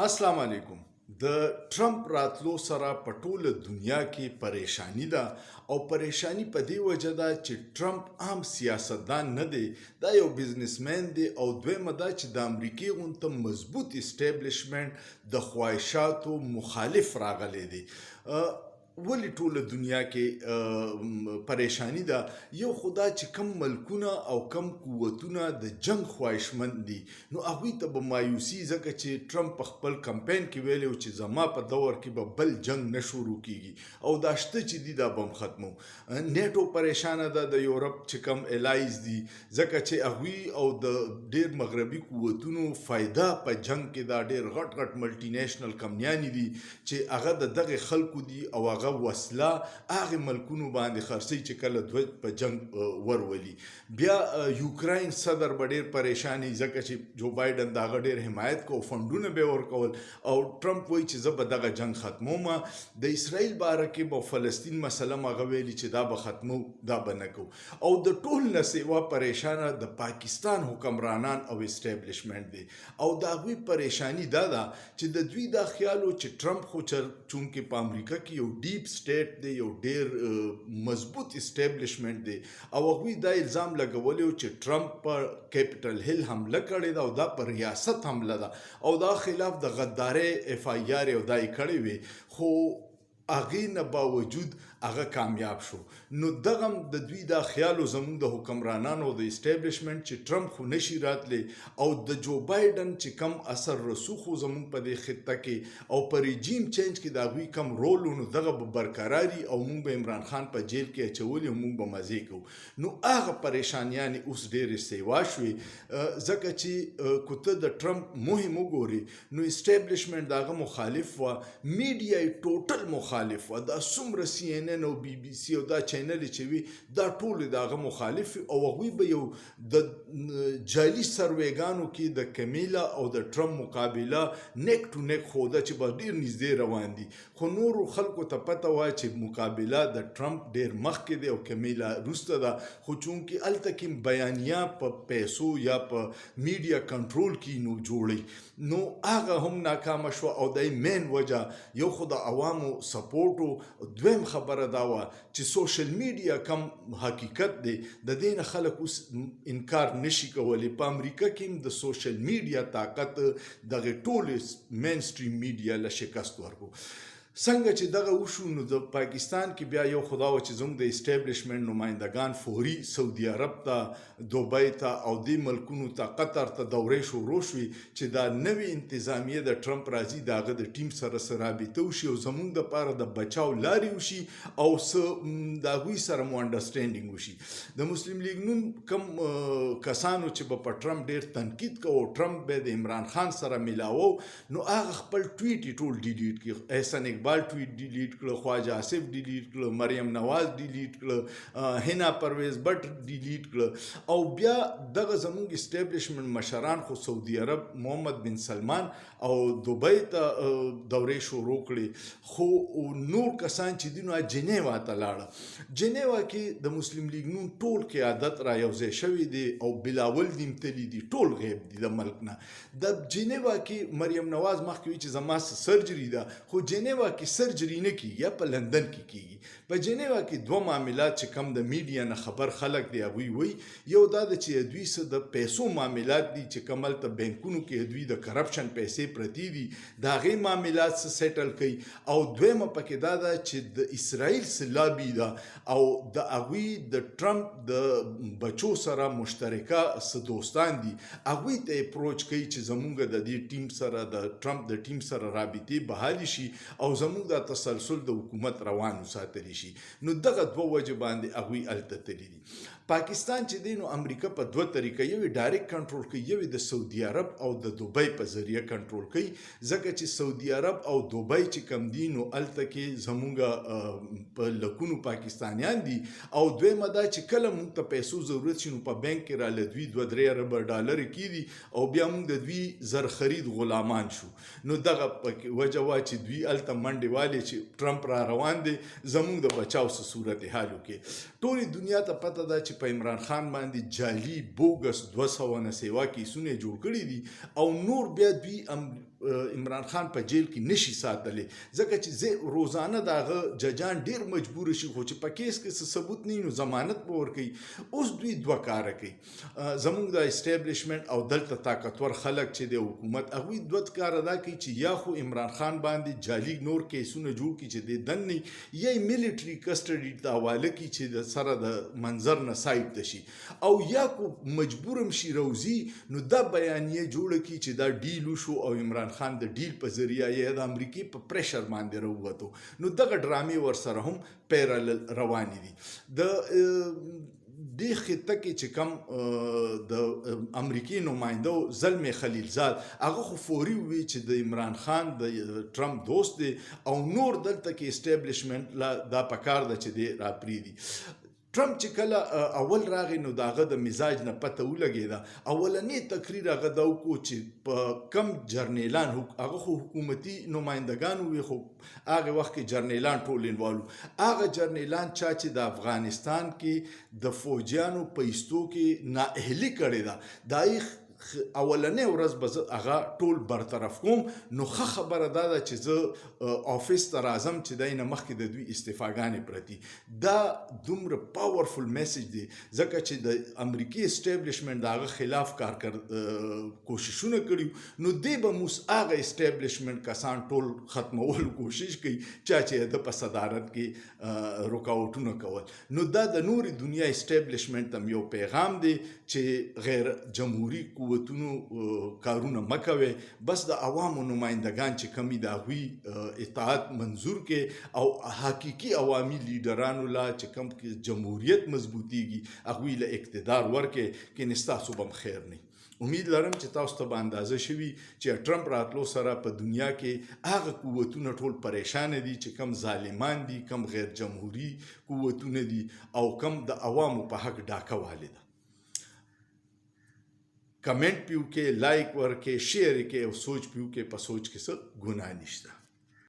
السلام علیکم. د ټرمپ راتلو سره په ټوله دنیا کې پریشانی ده او پریشانی په دې وجه ده چې ټرمپ عام سیاستدان نه دی، دا یو بزنسمن دی او دویمه دا چې د امریکې غونته مضبوط اسټابلیشمنټ د خواهشاتو مخالف راغلی دی. ولی ټوله دنیا کې پریشانی ده؟ یو خدا چې کم ملکونه او کم قوتونه د جنگ خواهشمند دي نو هغوی ته به مایوسي، ځکه چې ټرمپ په خپل کمپین کې ویلی و چې زما په دور کې به بل جنگ نه شروع کیږي او دا شته چې دي دا به هم ختمو. نیټو پریشانه ده، د یورپ چې کم الایز دي، ځکه چې هغوی او د ډیر مغربي قوتونو فایده په جنگ کې دا ډیر غټ غټ ملټي نیشنل کمپنیانې دي چې هغه د دغه خلکو دي او هغه وسله هغه ملکونو باندې خرڅي چې کله دوی په جنگ ورولي. بیا یوکراین صدر به ډیر پریشانی، ځکه چې جو بایدن دا ډیر حمایت کو، فندونه به ورکول او ټرمپ وایي چې زه به دغه جنگ ختموم. د اسرائیل باره کې به فلسطین مسله هغه ویلي چې دا به ختمو، دا به نه کو. او د ټول نه سیوا پریشانه د پاکستان حکمرانان او اسټابلیشمنټ دی او دا هغوی پریشانی دا ده چې د دوی دا خیال و چې ټرمپ خو چونکې په امریکا کې یو ډیپ سټیټ دی، یو ډیر مضبوط اسټابلیشمنټ دی او هغوی دا الزام لګولی و چې ټرمپ په کیپټل هیل حمله کړې ده او دا په ریاست حمله ده او دا خلاف د غدارۍ اف آی آر او دا یې کړی وي، خو هغې نه باوجود هغه کامیاب شو. نو دغه د دوی دا خیالو زموږ د حکمرانانو د اسټابلیشمنټ چې ټرمپ خو نشي راتلی او د جو بایدن چې کم اثر رسوخ زموږ په دې خطه کې او په ریجیم چینج کې د هغوی کم رول نو دغه به برقراري او موږ به عمران خان په جیل کې اچولي او موږ به مزې کوو. نو هغه پریشانیانې اوس ډېرې سیوا شوې، ځکه چې که ته د ټرمپ مهم وګورې نو اسټابلیشمنټ د هغه مخالف وه، میډیا یې ټوټل مخالف وه، دا څومره سی ان او بی بی سی او دا چینلې چې وي دا ټول د هغه مخالف او هغوی به یو د جعلي سروېګانو کې د کمیلا او د ټرمپ مقابله نیک ټو نیک خوده چې به ډېر نږدې روان دي، خو نورو خلکو ته پته وه چې مقابله د ټرمپ ډېر مخکې دی او کمیلا وروسته ده، خو چونکې هلته کې بیانیه په پیسو یا په میډیا کنټرول کې نو جوړی نو هغه هم ناکامه شوه او د مین وجه یو خو د عوامو سپورټ، دویم خبره دا وه چې سوشل میډیا کم حقیقت دی د دې نه خلک اوس انکار نشي کولی. په امریکا کې هم د سوشل میډیا طاقت دغه ټولې مین سټریم میډیا له شکست ورکو. څنګه چې دغه وشو نو د پاکستان کې بیا یو خدا و چې زموږ د اسټابلیشمنټ نمایندګان فوري سعودي عرب ته، دوبۍ ته او دې ملکونو ته، قطر ته دورې شروع شوې چې دا نوې انتظامیه د ټرمپ راځي د هغه د ټیم سره رابطه وشي او زموږ دپاره د بچاو لارې وشي او څه د هغوی سره مو انډرسټینډینګ وشي. د مسلم لیګ نون کم کسانو چې به په ټرمپ ډېر تنقید کوو، ټرمپ به د عمران خان سره میلاوو، نو هغه خپل ټویټ یې ټول ډیلیټ کړي. احسن اقبال ټویټ ډیلیټ کړه، خواجه آصف ډیلیټ کړه، مریم نواز ډیلیټ کړه، هنا پرویز بټ ډیلیټ کړه او بیا دغه زموږ اسټابلیشمنټ مشران خو سعودي عرب محمد بن سلمان او دوبۍ ته دورې شروع کړي، خو نور کسان چې دي نو جنیوا ته لاړه. جنیوا کې د مسلم لیګ نون ټول قیادت را یوځای شوي دي او بلاول دي تللی دي، ټول غیب دي د ملک نه. د جنیوا کې مریم نواز مخکې وی چې زما سرجري ده، خو جنیوا کې سرجري نه کیږي، یا په لندن کې کیږي. په جنیوا کې دوه معاملات چې کم د میډیا نه خبر خلک دی هغوی وی، یو دا ده چې دوی څه د پیسو معاملات دي چې کم هلته بینکونو کې دوی د کرپشن پیسې پرتې دي د هغې معاملات څه سیټل کوي، او دویمه پکې دا ده چې د اسرائیل څه لابي ده او د هغوی د ټرمپ د بچو سره مشترکه څه دوستان دي هغوی ته اپروچ کوي چې زموږ د دې ټیم سره د ټرمپ د ټیم سره رابطې بحالي شي او زموږ د تسلسل د حکومت روان وساتلی شي. نو دغه دوه وجې باندې هغوی هلته تللي دي. پاکستان چې دی نو امریکا په دوه طریقه، یو یې ډایرکټ کنټرول کوي، یو یې د سعودي عرب او د دوبۍ په ذریعه کنټرول کوي، ځکه چې سعودي عرب او دوبۍ چې کم دي نو هلته کې زموږ په لکونو پاکستانیان دي او دویمه دا چې کله موږ ته پیسو ضرورت شي نو په بینک کې راله دوی 2-3 ارب ډالر کېدي او بیا موږ د دوی زر خرید غلامان شو. نو دغه وجه وه چې دوی هلته منډې والې چې ټرمپ را روان دی زموږ د بچاو څه صورت حالو کې. ټولې دنیا ته پته ده چې په عمران خان باندې جعلي بوګس 200 نه سیوا کیسونه جوړ کړي دي او نور بیا دوی عمران خان په جیل کې نشي ساتلی ځکه چې روزانه د هغه ججان ډیر مجبور شي خو چې په کیس کې څه ثبوت نه وي نو ضمانت به ورکوي اوس دوی دوه کاره کوي زموږ د اسټیبلیشمنټ او دلته طاقتور خلک چې د حکومت هغوی دوه کاره دا کوي چې یا خو عمران خان باندې جعلي نور کیسونه جوړ کړي چې د دن نه یا میلیټري کسټډي ته حواله کړي چې د سره د منظر نه سایډ ته شي او یا کو مجبورم شي روزي نو دا بیانیه جوړه کړي چې دا ډیل وشو او عمران خان د ډیل په ذریعه یا د امریکای په پریشر باندې راووتو نو دغه ډرامې ورسره هم پیرالل روانې دي د دې خطه کې چې کم د امریکای نماینده زلمي خلیلزاد هغه خو فوري وی چې د عمران خان د ټرمپ دوست دی او نور دلته کې اسټیبلیشمنت لا دا پکار ده چې دی راپریدي ټرمپ چې کله اول راغی نو داغه د مزاج نه پته ولګېده اولنې تقریر هغه دا وکړو چې په کم جرنیلان هغه خو حکومتي نمایندګان وي خو هغه وخت کې جرنیلان ټول انوالو هغه جرنیلان چې د افغانستان کې د فوجیانو په ایستو کې نااهلي کړې ده دای اولنې ورځ به هغه ټول برطرف کوم نو ښه خبره دا ده چې زه آفیس ته راځم چې دی نه مخکې د دوی استعفاګانې پرتي دا دومره پاورفل میسج دی ځکه چې د امریکای اسټیبلیشمنټ د هغه خلاف کوششونه کړي نو دی به موس هغه اسټیبلیشمنټ کسان ټول ختمولو کوشش کوي چې د په صدارت کې رکاوټونه کول نو دا د نورې دنیا اسټیبلیشمنټ ته یو پیغام دی چې غیر جمهوري قوتونو کارونه مکوي بس د عوامو نمایندگان چې کمی د هغوی اطاعت منظور کې او حقیقي عوامي لیډرانو لا چې کم کې جمهوریت مضبوطیږي هغوی له اقتدار ورکې کې نستاسو بم خیر نه امید لرم چې تاسو ته به اندازه شوي چې ټرمپ راتلو سره په دنیا کې هغه قوتونه ټول پریشان دي چې کم ظالمان دي کم غیر جمهوري قوتونه دي او کم د عوامو په حق ډاکه والي ده کمنٹ پیو کې لایک ورکې شیر کې او سوچ پیو کې په سوچ کې څه ګناه نشته